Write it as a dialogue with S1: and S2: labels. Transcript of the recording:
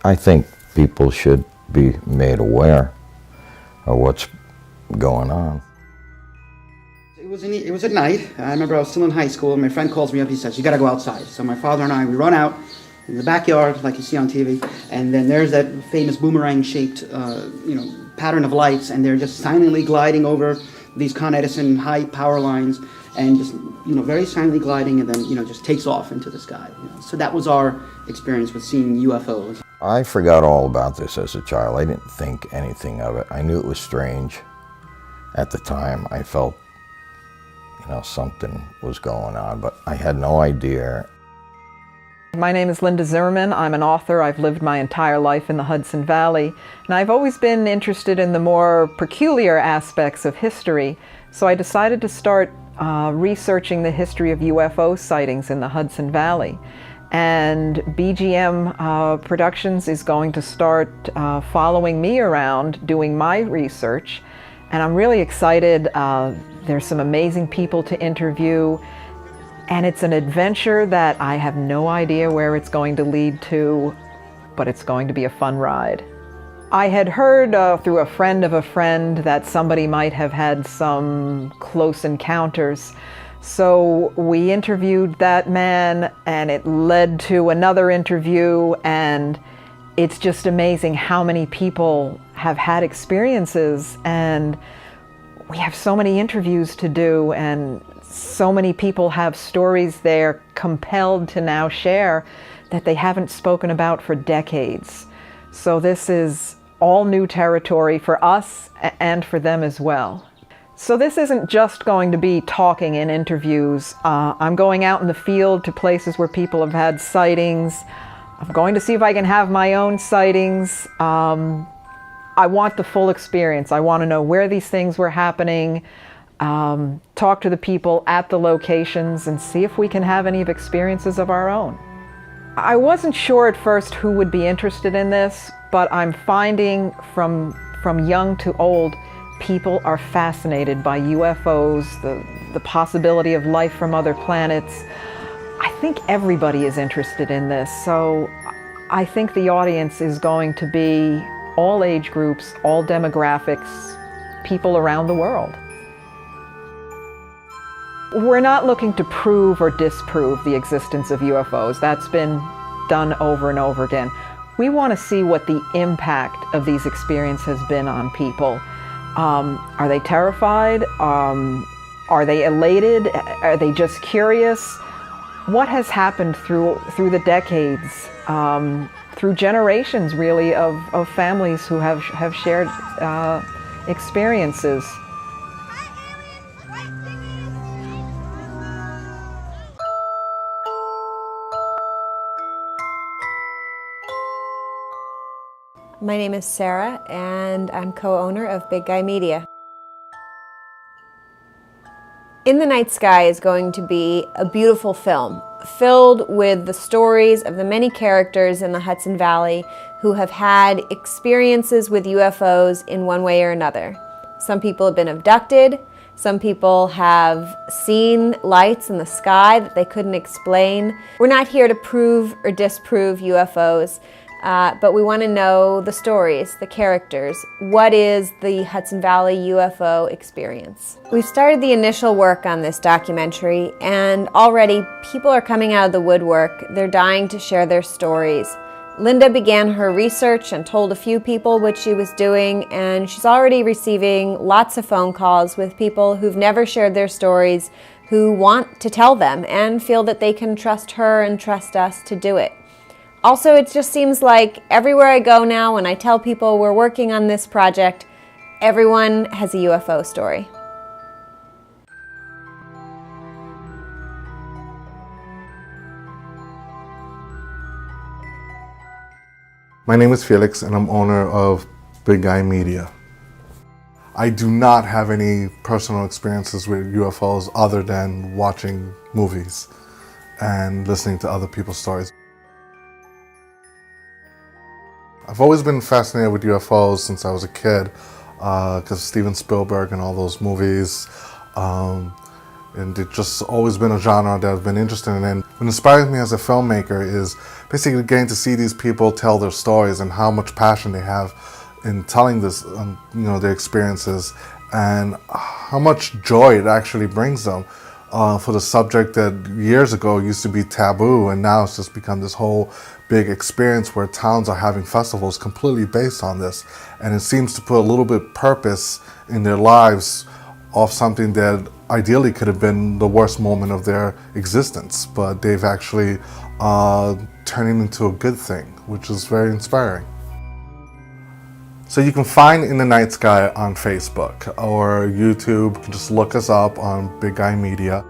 S1: I think people should be made aware of what's going on.
S2: It was at night. I remember I was still in high school, and my friend calls me up. He says, "You got to go outside." So my father and I, we run out in the backyard, like you see on TV, and then there's that famous boomerang-shaped, pattern of lights, and they're just silently gliding over these Con Edison high power lines, and just very silently gliding, and then just takes off into the sky. So that was our experience with seeing UFOs.
S1: I forgot all about this as a child. I didn't think anything of it. I knew it was strange. At the time, I felt something was going on, but I had no idea.
S3: My name is Linda Zimmermann. I'm an author. I've lived my entire life in the Hudson Valley, and I've always been interested in the more peculiar aspects of history, so I decided to start researching the history of UFO sightings in the Hudson Valley. And BGM Productions is going to start following me around doing my research, and I'm really excited. There's some amazing people to interview, and it's an adventure that I have no idea where it's going to lead to, but it's going to be a fun ride. I had heard through a friend of a friend that somebody might have had some close encounters. So we interviewed that man, and it led to another interview, and it's just amazing how many people have had experiences, and we have so many interviews to do, and so many people have stories they're compelled to now share that they haven't spoken about for decades. So this is all new territory for us and for them as well. So this isn't just going to be talking in interviews. I'm going out in the field to places where people have had sightings. I'm going to see if I can have my own sightings. I want the full experience. I want to know where these things were happening, talk to the people at the locations, and see if we can have any experiences of our own. I wasn't sure at first who would be interested in this, but I'm finding from young to old, people are fascinated by UFOs, the possibility of life from other planets. I think everybody is interested in this, so I think the audience is going to be all age groups, all demographics, people around the world. We're not looking to prove or disprove the existence of UFOs. That's been done over and over again. We want to see what the impact of these experiences has been on people. Are they terrified? Are they elated? Are they just curious? What has happened through the decades, through generations really of families who have shared experiences?
S4: My name is Sarah, and I'm co-owner of Big Guy Media. In the Night Sky is going to be a beautiful film filled with the stories of the many characters in the Hudson Valley who have had experiences with UFOs in one way or another. Some people have been abducted, some people have seen lights in the sky that they couldn't explain. We're not here to prove or disprove UFOs, but we want to know the stories, the characters. What is the Hudson Valley UFO experience? We've started the initial work on this documentary, and already people are coming out of the woodwork. They're dying to share their stories. Linda began her research and told a few people what she was doing, and she's already receiving lots of phone calls with people who've never shared their stories, who want to tell them and feel that they can trust her and trust us to do it. Also, it just seems like everywhere I go now, when I tell people we're working on this project, everyone has a UFO story.
S5: My name is Felix, and I'm owner of Big Guy Media. I do not have any personal experiences with UFOs other than watching movies and listening to other people's stories. I've always been fascinated with UFOs since I was a kid, because Steven Spielberg and all those movies. And it's just always been a genre that I've been interested in. And what inspires me as a filmmaker is basically getting to see these people tell their stories and how much passion they have in telling this, their experiences, and how much joy it actually brings them for the subject that years ago used to be taboo, and now it's just become this whole big experience where towns are having festivals completely based on this. And it seems to put a little bit purpose in their lives of something that ideally could have been the worst moment of their existence, but they've actually turned it into a good thing, which is very inspiring. So you can find In the Night Sky on Facebook or YouTube. You can just look us up on Big Guy Media.